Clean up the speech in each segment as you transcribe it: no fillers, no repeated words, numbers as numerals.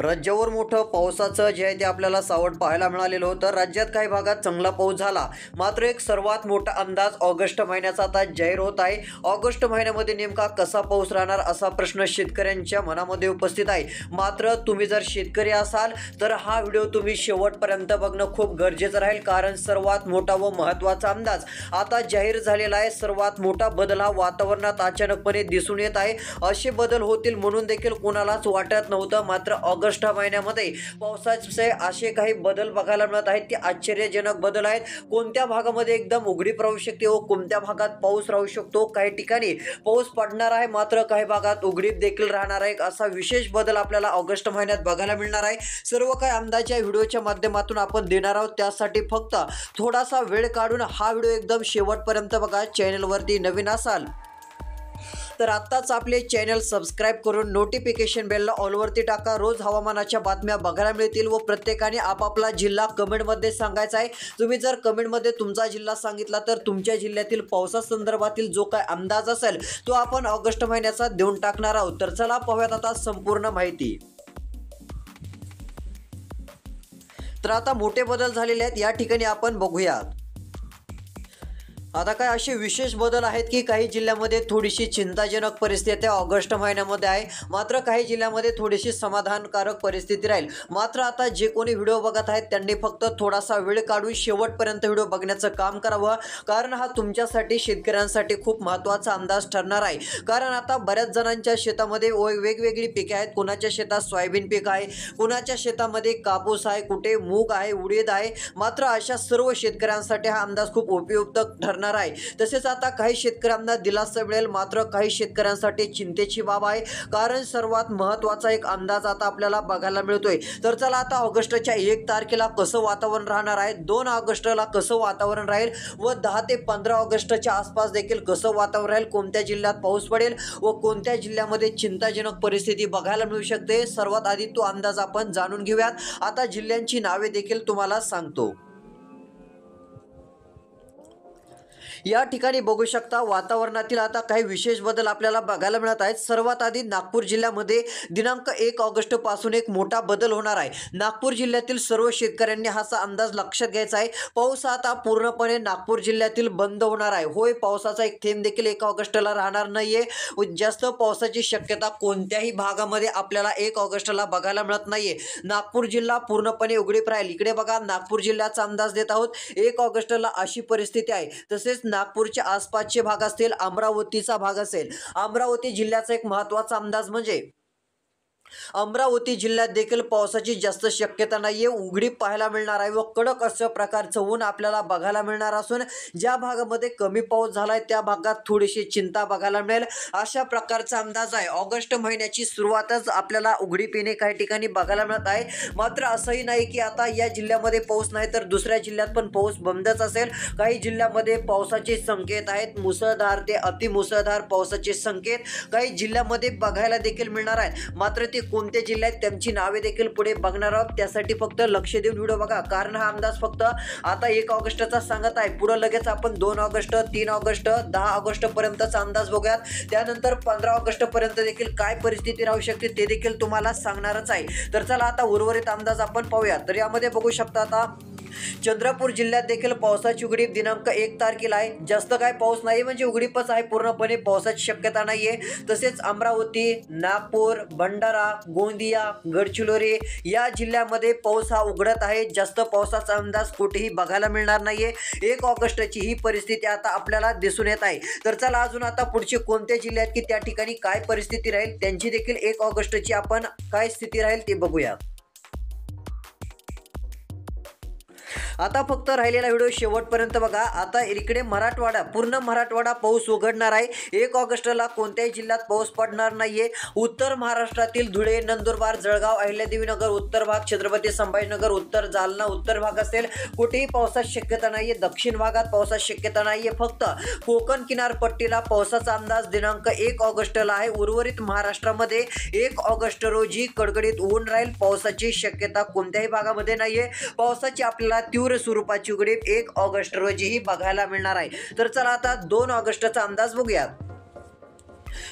राज्यावर मोठं पावसाचं जे आहे ते आपल्याला सावट पाहायला मिळालेलं होतं। राज्यात काही भागात चांगला पाऊस झाला, मात्र एक सर्वात मोठा अंदाज ऑगस्ट महिन्याचा आता जाहीर होत आहे। ऑगस्ट महिन्यामध्ये नेमका कसा पाऊस राहणार असा प्रश्न शेतकऱ्यांच्या मनामध्ये उपस्थित आहे। मात्र तुम्ही जर शेतकरी असाल तर हा व्हिडिओ तुम्ही शेवटपर्यंत बघणं खूप गरजेचं राहील, कारण सर्वात मोठा व महत्त्वाचा अंदाज आता जाहीर झालेला आहे। सर्वात मोठा बदल हा वातावरणात अचानकपणे दिसून येत आहे। असे बदल होतील म्हणून देखील कोणालाच वाटत नव्हतं, मात्र ऑगस्ट महिन्यामध्ये पावसाचे असे काही बदल बघायला मिळत आहेत ते आश्चर्यजनक बदल आहेत। कोणत्या भागामध्ये एकदम उघडीप राहू शकते व कोणत्या भागात पाऊस राहू शकतो, काही ठिकाणी पाऊस पडणार आहे मात्र काही भागात उघडीप देखील राहणार आहे, असा विशेष बदल आपल्याला ऑगस्ट महिन्यात बघायला मिळणार आहे। सर्व काही अंदाज या व्हिडिओच्या माध्यमातून आपण देणार आहोत, त्यासाठी फक्त थोडासा वेळ काढून हा व्हिडिओ एकदम शेवटपर्यंत बघा। चॅनलवरती नवीन असाल तर आत्ताच आपले चॅनल सबस्क्राइब करून नोटिफिकेशन बेलला ऑलवरती टाका। रोज हवामानाच्या बातम्या बघायला मिळतील व प्रत्येकाने आपापला जिल्हा कमेंटमध्ये सांगायचा आहे। तुम्ही जर कमेंटमध्ये तुमचा जिल्हा सांगितला तर तुमच्या जिल्ह्यातील पावसासंदर्भातील जो काय अंदाज असेल तो आपण ऑगस्ट महिन्याचा देऊन टाकणार आहोत। तर चला पाहूयात आता संपूर्ण माहिती। तर आता मोठे बदल झालेले आहेत, या ठिकाणी आपण बघूयात। आता काय असे विशेष बदल आहेत की काही जिल्ह्यामध्ये थोडीशी चिंताजनक परिस्थिती ऑगस्ट महिन्यामध्ये आहे, मात्र काही जिल्ह्यामध्ये थोडीशी समाधानकारक परिस्थिती राहील। मात्र आता जे कोणी व्हिडिओ बघत आहेत त्यांनी फक्त थोडासा वेळ काढून शेवटपर्यंत व्हिडिओ बघण्याचं काम करावं, कारण हा तुमच्यासाठी शेतकऱ्यांसाठी खूप महत्त्वाचा अंदाज ठरणार आहे। कारण आता बऱ्याच जणांच्या शेतामध्ये वेगवेगळी पिके आहेत, कुणाच्या शेतात सोयाबीन पीक आहे, कुणाच्या शेतामध्ये कापूस आहे, कुठे मूग आहे, उडीद आहे। मात्र अशा सर्व शेतकऱ्यांसाठी हा अंदाज खूप उपयुक्त ठरणार आहे। तसेच आता काही शेतकऱ्यांना दिलासा मिळेल, मात्र काही शेतकऱ्यांसाठी चिंतेची बाब आहे, कारण सर्वात महत्त्वाचा एक अंदाज आता आपल्याला बघायला मिळतोय। तर चला आता ऑगस्टच्या 1 तारखेला कसं वातावरण राहणार आहे, 2 ऑगस्टला कसं वातावरण राहील व 10 ते 15 ऑगस्टच्या आसपास देखील कसं वातावरण राहील, कोणत्या जिल्ह्यात पाऊस पडेल व कोणत्या जिल्ह्यामध्ये चिंताजनक परिस्थिती बघायला मिळू शकते, सर्वात आधी तो अंदाज आपण जाणून घेऊयात। आता जिल्ह्यांची नावे देखील तुम्हाला सांगतो। या ठिकाणी बघू शकता वातावरणातील आता काही विशेष बदल आपल्याला बघायला मिळत आहेत। सर्वात आधी नागपूर जिल्ह्यामध्ये दिनांक 1 ऑगस्ट पासून एक मोठा बदल होणार आहे। नागपूर जिल्ह्यातील सर्व शेतकऱ्यांनी हाचा अंदाज लक्षात घ्यायचा आहे। पाऊस आता पूर्णपणे नागपूर जिल्ह्यातील बंद होणार आहे। होय, पावसाचा एक थेंब देखील 1 ऑगस्टला राहणार नाहीये। जास्त पावसाची शक्यता कोणत्याही भागामध्ये आपल्याला 1 ऑगस्टला बघायला मिळत नाहीये। नागपूर जिल्हा पूर्णपणे उघडीप राहील। इकडे बघा नागपूर जिल्ह्याचा अंदाज देत आहोत। 1 ऑगस्टला अशी परिस्थिती आहे। तसेच नागपूरच्या आसपासचे भाग असतील, अमरावतीचा भाग असेल, अमरावती जिल्ह्याचा एक महत्त्वाचा अंदाज म्हणजे अमरावती जिल्ह्यात देखील पावसाची जास्त शक्यता नाहीये, उघडीप पाहायला मिळणार आहे व कडक अशा प्रकारचं ऊन आपल्याला बघायला मिळणार असून ज्या भागामध्ये कमी पाऊस झालाय त्या भागात थोडीशी चिंता बघायला मिळेल, अशा प्रकारचा अंदाज आहे। ऑगस्ट महिन्याची सुरुवातच आपल्याला उघडीप येणे काही ठिकाणी बघायला मिळत आहे। मात्र असंही नाही की आता या जिल्ह्यामध्ये पाऊस नाही तर दुसऱ्या जिल्ह्यात पण पाऊस बंदच असेल। काही जिल्ह्यामध्ये पावसाचे संकेत आहेत, मुसळधार ते अतिमुसळधार पावसाचे संकेत काही जिल्ह्यामध्ये बघायला देखील मिळणार आहेत। मात्र ते कोणते जिल्हे आहेत त्यांची नावे देखील पुढे बघणार आहोत, त्यासाठी फक्त लक्ष देऊन व्हिडिओ बघा, कारण हा अंदाज फक्त आता 1 ऑगस्टचा सांगत आहे। पुढे लगेच आपण 2 ऑगस्ट, 3 ऑगस्ट, 10 ऑगस्ट पर्यंतचा अंदाज बघूयात। त्यानंतर 15 ऑगस्ट पर्यंत देखील काय परिस्थिती राहू शकते ते देखील तुम्हाला सांगणारच आहे। तर चला आता उर्वरित अंदाज आपण पाहूया। तर यामध्ये बघू शकता आता चंद्रपूर जिल्ह्यात देखील पावसाची उघडीप दिनांक 1 तारखेला आहे। जास्त काय पाऊस नाही, म्हणजे उघडीपच आहे, पूर्णपणे पावसाची शक्यता नाहीये। तसेच अमरावती, नागपूर, भंडारा, गोंदिया, गडचिरोली या जिल्ह्यामध्ये पाऊस हा उघडत आहे। जास्त पावसाचा अंदाज कुठेही बघायला मिळणार नाहीये। 1 ऑगस्टची ही परिस्थिती आता आपल्याला दिसून येत आहे। तर चला अजून आता पुढचे कोणते जिल्हे आहेत की त्या ठिकाणी काय परिस्थिती राहील, त्यांची देखील 1 ऑगस्टची आपण काय स्थिती राहील ते बघूया। आता फक्त राहिलेला व्हिडिओ शेवटपर्यंत बघा। आता इकडे मराठवाडा, पूर्ण मराठवाडा पाऊस उघडणार आहे। 1 ऑगस्टला कोणत्याही जिल्ह्यात पाऊस पडणार नाहीये। उत्तर महाराष्ट्रातील धुळे, नंदुरबार, जळगाव, अहिल्यादेवीनगर उत्तर भाग, छत्रपती संभाजीनगर उत्तर, जालना उत्तर भाग असेल, कुठेही पावसाची शक्यता नाहीये। दक्षिण भागात पावसाची शक्यता नाहीये, फक्त कोकण किनारपट्टीला पावसाचा अंदाज दिनांक 1 ऑगस्टला आहे। उर्वरित महाराष्ट्रामध्ये 1 ऑगस्ट रोजी कडकडीत ऊन राहील, पावसाची शक्यता कोणत्याही भागामध्ये नाहीये। पावसाची आपल्याला तीव्र स्वरूपाची उघडीप 1 ऑगस्ट रोजीही बघायला मिळणार आहे। तर चला आता 2 ऑगस्टचा अंदाज बघूया।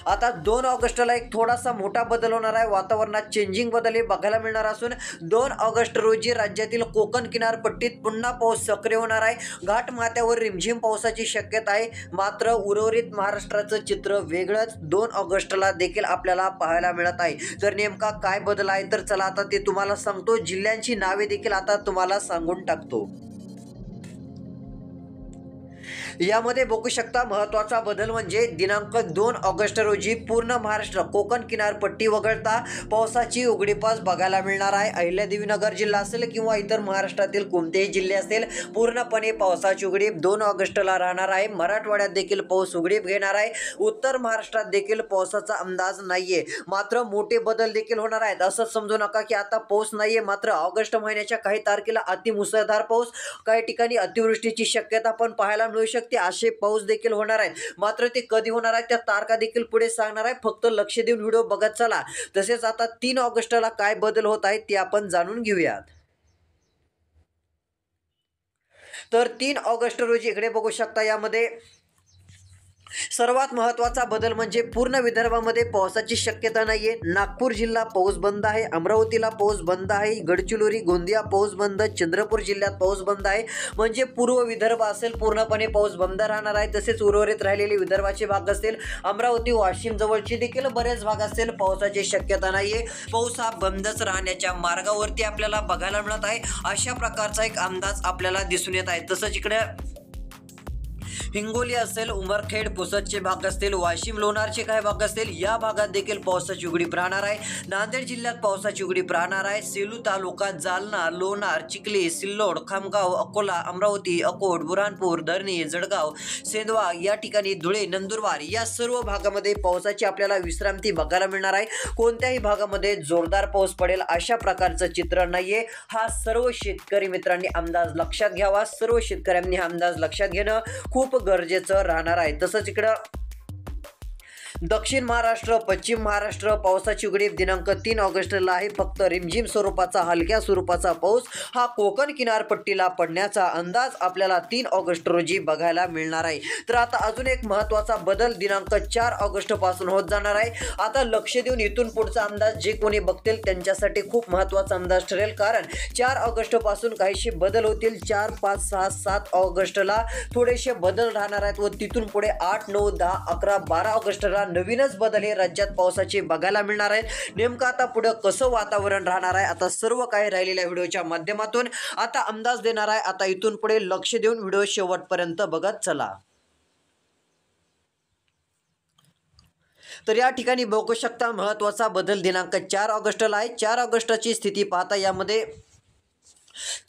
आता 2 ऑगस्टला एक थोडासा मोठा बदल होणार आहे. वातावरणात चेंजिंग बदल हे बघायला मिळणार असून 2 ऑगस्ट रोजी राज्यातील कोकण किनारपट्टीत पुन्हा पाऊस सक्रिय होणार आहे. घाटमाथ्यावर रिमझिम पावसाची शक्यता आहे. मात्र उर्वरित महाराष्ट्राचं चित्र वेगळंच 2 ऑगस्टला देखील आपल्याला पाहायला मिळत आहे. तर नेमका काय बदल आहे तर चला आता ते तुम्हाला सांगतो. जिल्ह्यांची नावे देखील आता तुम्हाला सांगून टाकतो. यामध्ये बघू शकता महत्त्वाचा बदल म्हणजे दिनांक 2 ऑगस्ट रोजी पूर्ण महाराष्ट्र कोकण किनारपट्टी वगळता पावसाची उघडीपास बघायला मिळणार आहे. अहिल्यादेवीनगर जिल्हा असेल किंवा इतर महाराष्ट्रातील कोणतेही जिल्हे असेल पूर्णपणे पावसाची उघडीप 2 ऑगस्टला राहणार आहे. मराठवाड्यात देखील पाऊस उघडीप घेणार आहे. उत्तर महाराष्ट्रात देखील पावसाचा अंदाज नाहीये. मात्र मोठे बदल देखील होणार आहेत. असं समजू नका की आता पाऊस नाहीये. मात्र ऑगस्ट महिन्याच्या काही तारखेला अतिमुसळधार पाऊस, काही ठिकाणी अतिवृष्टीची शक्यता पण पाहायला मिळू शकते. असे पाऊस देखील होणार आहेत. मात्र ते कधी होणार आहे त्या तारखा देखील पुढे सांगणार आहे. फक्त लक्ष देऊन व्हिडिओ बघत चला. तसेच आता 3 ऑगस्टला काय बदल होत आहेत ते आपण जाणून घेऊयात. तर 3 ऑगस्ट रोजी इकडे बघू शकता. यामध्ये सर्वात महत्त्वाचा बदल म्हणजे पूर्ण विदर्भामध्ये पावसाची शक्यता नाहीये. नागपूर जिल्हा पाऊस बंद आहे. अमरावतीला पाऊस बंद आहे. गडचिरोली गोंदिया पाऊस बंद. चंद्रपूर जिल्ह्यात पाऊस बंद आहे. म्हणजे पूर्व विदर्भ असेल पूर्णपणे पाऊस बंद राहणार आहे. तसेच उर्वरित राहिलेले विदर्भाचे भाग असतील अमरावती वाशिम जवळचे देखील बरेच भाग असतील पावसाची शक्यता नाहीये. पाऊस हा बंदच राहण्याच्या मार्गावरती आपल्याला बघायला मिळत आहे. अशा प्रकारचा एक अंदाज आपल्याला दिसून येत आहे. तसंच इकडे हिंगोली असेल, उमरखेड पुसदचे भाग असतील, वाशिम लोणारचे काही भाग असतील या भागात देखील पावसाची उघडीप राहणार आहे. नांदेड जिल्ह्यात पावसाची उघडीप राहणार आहे. सेलू तालुका, जालना, लोणार, चिखली, सिल्लोड, खामगाव, अकोला, अमरावती, अकोट, बुरहानपूर, धरणी, जळगाव, सेंदवा या ठिकाणी, धुळे, नंदुरबार या सर्व भागामध्ये पावसाची आपल्याला विश्रांती बघायला मिळणार आहे. कोणत्याही भागामध्ये जोरदार पाऊस पडेल अशा प्रकारचं चित्र नाहीये. हा सर्व शेतकरी मित्रांनी अंदाज लक्षात घ्यावा. सर्व शेतकऱ्यांनी हा अंदाज लक्षात घेणं खूप गरजेचं राहणार आहे. तसंच इकडं दक्षिण महाराष्ट्र, पश्चिम महाराष्ट्र पावसाची उघडीप दिनांक 3 ऑगस्टला आहे. फक्त रिमझिम स्वरूपाचा हलक्या स्वरूपाचा पाऊस हा कोकण किनारपट्टीला पडण्याचा अंदाज आपल्याला 3 ऑगस्ट रोजी बघायला मिळणार आहे. तर आता अजून एक महत्त्वाचा बदल दिनांक 4 ऑगस्ट पासून होत जाणार आहे. आता लक्ष देऊन इथून पुढचा अंदाज जे कोणी बघतील त्यांच्यासाठी खूप महत्त्वाचा अंदाज ठरेल. कारण 4 ऑगस्ट पासून काहीशे बदल होतील. 4, 5, 6, 7 ऑगस्टला थोडेसे बदल राहणार आहेत व तिथून पुढे 8, 9, 10, 11, 12 ऑगस्टला नवीनच बदल हे राज्यात पावसाचे बघायला मिळणार आहेत. नेमकं आता पुढे कसं वातावरण राहणार आहे आता सर्व काही राहिलेल्या व्हिडिओच्या माध्यमातून आता अंदाज देणार आहे. आता इथून पुढे लक्ष देऊन व्हिडिओ शेवटपर्यंत बघत चला. तर या ठिकाणी बघू शकता महत्त्वाचा बदल दिनांक 4 ऑगस्टला आहे. 4 ऑगस्टची स्थिती पाहता यामध्ये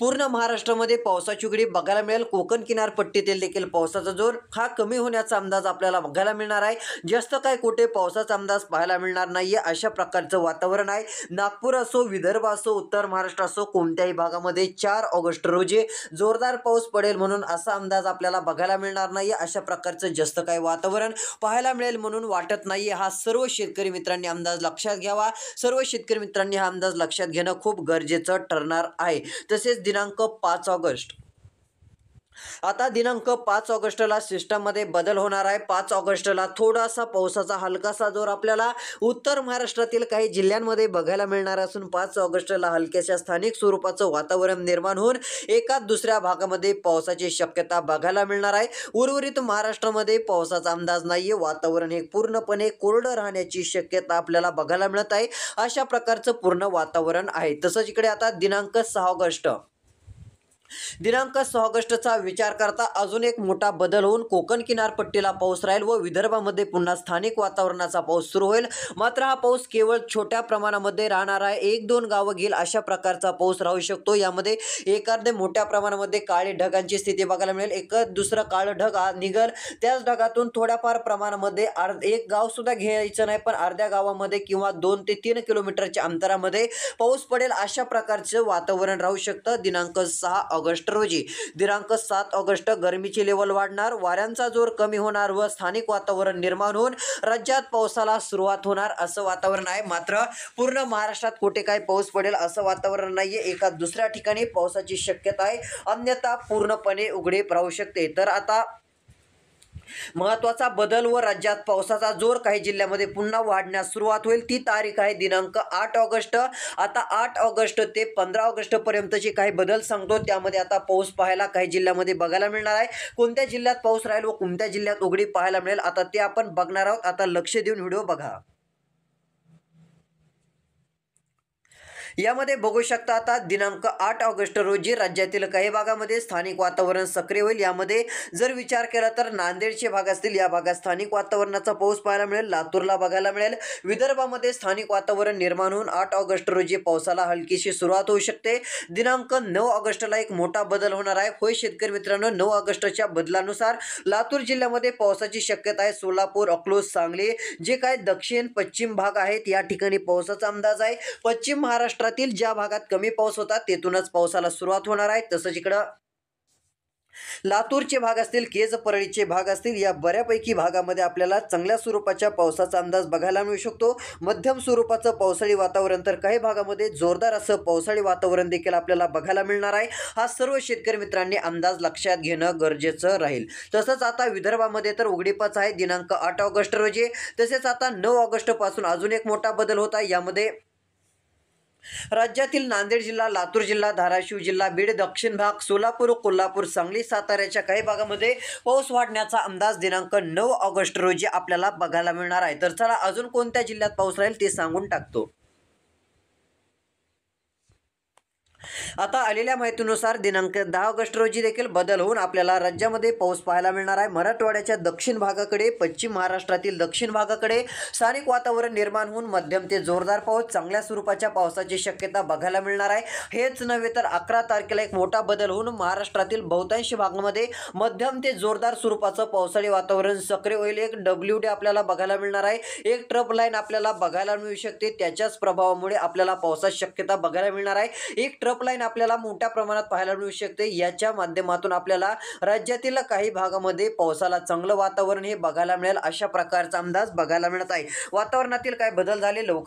पूर्ण महाराष्ट्रामध्ये पावसाची उघडीप बघायला मिळेल. कोकण किनारपट्टीतील देखील पावसाचा जोर हा कमी होण्याचा अंदाज आपल्याला बघायला मिळणार आहे. जास्त काय कुठे पावसाचा अंदाज पाहायला मिळणार नाहीये अशा प्रकारचं वातावरण आहे. नागपूर असो, विदर्भ असो, उत्तर महाराष्ट्र असो कोणत्याही भागामध्ये 4 ऑगस्ट रोजी जोरदार पाऊस पडेल म्हणून असा अंदाज आपल्याला बघायला मिळणार नाही. अशा प्रकारचं जास्त काही वातावरण पाहायला मिळेल म्हणून वाटत नाहीये. हा सर्व शेतकरी मित्रांनी अंदाज लक्षात घ्यावा. सर्व शेतकरी मित्रांनी हा अंदाज लक्षात घेणं खूप गरजेचं ठरणार आहे. तसेच दिनांक 5 ऑगस्ट आता दिनांक 5 ऑगस्टला सिस्टममध्ये बदल होणार आहे. 5 ऑगस्टला थोडासा पावसाचा हलकासा जोर आपल्याला उत्तर महाराष्ट्रातील काही जिल्ह्यांमध्ये बघायला मिळणार असून 5 ऑगस्टला हलक्याच्या स्थानिक स्वरूपाचं वातावरण निर्माण होऊन एकाच दुसऱ्या भागामध्ये पावसाची शक्यता बघायला मिळणार आहे. उर्वरित महाराष्ट्रामध्ये पावसाचा अंदाज नाहीये. वातावरण हे पूर्णपणे कोरडं राहण्याची शक्यता आपल्याला बघायला मिळत आहे. अशा प्रकारचं पूर्ण वातावरण आहे. तसंच इकडे आता दिनांक 6 ऑगस्ट दिनांक 6 ऑगस्टचा विचार करता अजून एक मोठा बदल होऊन कोकण किनारपट्टीला पाऊस राहील व विदर्भामध्ये पुन्हा स्थानिक वातावरणाचा पाऊस सुरू होईल. मात्र हा पाऊस केवळ छोट्या प्रमाणामध्ये राहणार आहे. 1-2 गावं घेईल अशा प्रकारचा पाऊस राहू शकतो. यामध्ये एखादे मोठ्या प्रमाणामध्ये काळे ढगांची स्थिती बघायला मिळेल. एकच दुसरं काळं ढग निघल. त्याच ढगातून थोड्याफार प्रमाणामध्ये एक गाव सुद्धा घ्यायचं नाही पण अर्ध्या गावामध्ये किंवा 2 ते 3 किलोमीटरच्या अंतरामध्ये पाऊस पडेल अशा प्रकारचं वातावरण राहू शकतं. दिनांक 6 ऑगस्ट रोजी दिनांक 7 ऑगस्ट गरमीची लेवल वाढणार, वाऱ्यांचा जोर कमी होणार व स्थानिक वातावरण निर्माण होऊन राज्यात पावसाला सुरुवात होणार असं वातावरण आहे. मात्र पूर्ण महाराष्ट्रात कुठे काय पाऊस पडेल असं वातावरण नाहीये. एका दुसऱ्या ठिकाणी पावसाची शक्यता आहे. अन्यथा पूर्णपणे उघडीप राहू शकते. तर आता महत्त्वाचा बदल व राज्यात पावसाचा जोर काही जिल्ह्यामध्ये पुन्हा वाढण्यास सुरुवात होईल. ती तारीख आहे दिनांक 8 ऑगस्ट. आता 8 ऑगस्ट ते 15 ऑगस्ट पर्यंतचे काही बदल सांगतो. त्यामध्ये आता पाऊस पाहायला काही जिल्ह्यामध्ये बघायला मिळणार आहे. कोणत्या जिल्ह्यात पाऊस राहील व कोणत्या जिल्ह्यात उघडीप पाहायला मिळेल आता ते आपण बघणार आहोत. आता लक्ष देऊन व्हिडिओ बघा. यामध्ये बघू शकता आता दिनांक 8 ऑगस्ट रोजी राज्यातील काही भागामध्ये स्थानिक वातावरण सक्रिय होईल. यामध्ये जर विचार केला तर नांदेडचे भाग असतील, या भागात स्थानिक वातावरणाचा पाऊस पाहायला मिळेल. लातूरला बघायला मिळेल. विदर्भामध्ये स्थानिक वातावरण निर्माण होऊन 8 ऑगस्ट रोजी पावसाला हलकीशी सुरुवात होऊ शकते. दिनांक 9 ऑगस्टला एक मोठा बदल होणार आहे. होय शेतकरी मित्रांनो, 9 ऑगस्टच्या बदलानुसार लातूर जिल्ह्यामध्ये पावसाची शक्यता आहे. सोलापूर, अकलूज, सांगली जे काही दक्षिण पश्चिम भाग आहेत या ठिकाणी पावसाचा अंदाज आहे. पश्चिम महाराष्ट्रातील ज्या भागात कमी पाऊस होता तेथूनच पावसाला सुरुवात होणार आहे. तसंच इकडं लातूरचे भाग असतील, केज परळीचे भाग असतील, या बऱ्यापैकी भागामध्ये आपल्याला चांगल्या स्वरूपाच्या पावसाचा अंदाज बघायला मिळू शकतो. मध्यम स्वरूपाचं पावसाळी वातावरण तर काही भागामध्ये जोरदार असं पावसाळी वातावरण देखील आपल्याला बघायला मिळणार आहे. हा सर्व शेतकरी मित्रांनी अंदाज लक्षात घेणं गरजेचं राहील. तसंच आता विदर्भामध्ये तर उघडीपच आहे दिनांक 8 ऑगस्ट रोजी. तसेच आता 9 ऑगस्ट पासून अजून एक मोठा बदल होत आहे. यामध्ये राज्यातील नांदेड जिल्हा, लातूर जिल्हा, धाराशिव जिल्हा, बीड दक्षिण भाग, सोलापूर, कोल्हापूर, सांगली, साताऱ्याच्या काही भागामध्ये पाऊस वाढण्याचा अंदाज दिनांक 9 ऑगस्ट रोजी आपल्याला बघायला मिळणार आहे. तर चला अजून कोणत्या जिल्ह्यात पाऊस राहील ते सांगून टाकतो. आता आलेल्या माहितीनुसार दिनांक 10 ऑगस्ट रोजी देखील बदल होऊन आपल्याला राज्यामध्ये पाऊस पाहायला मिळणार आहे. मराठवाड्याच्या दक्षिण भागाकडे, पश्चिम महाराष्ट्रातील दक्षिण भागाकडे स्थानिक वातावरण निर्माण होऊन मध्यम ते जोरदार पाऊस, चांगल्या स्वरूपाच्या पावसाची शक्यता बघायला मिळणार आहे. हेच नव्हे तर 11 तारखेला एक मोठा बदल होऊन महाराष्ट्रातील बहुतांश भागामध्ये मध्यम ते जोरदार स्वरूपाचं पावसाळी वातावरण सक्रिय होईल. एक WD आपल्याला बघायला मिळणार आहे. एक ट्रफ लाईन आपल्याला बघायला मिळू शकते. त्याच्याच प्रभावामुळे आपल्याला पावसाची शक्यता बघायला मिळणार आहे. एक ट्रफ लाईन आपल्याला मोठ्या प्रमाणात पाहायला मिळू शकते. याच्या माध्यमातून आपल्याला राज्यातील काही भागामध्ये पावसाला चांगलं वातावरण हे बघायला मिळेल, अशा प्रकारचा अंदाज बघायला मिळत आहे. वातावरणातील काय बदल झाले लवकर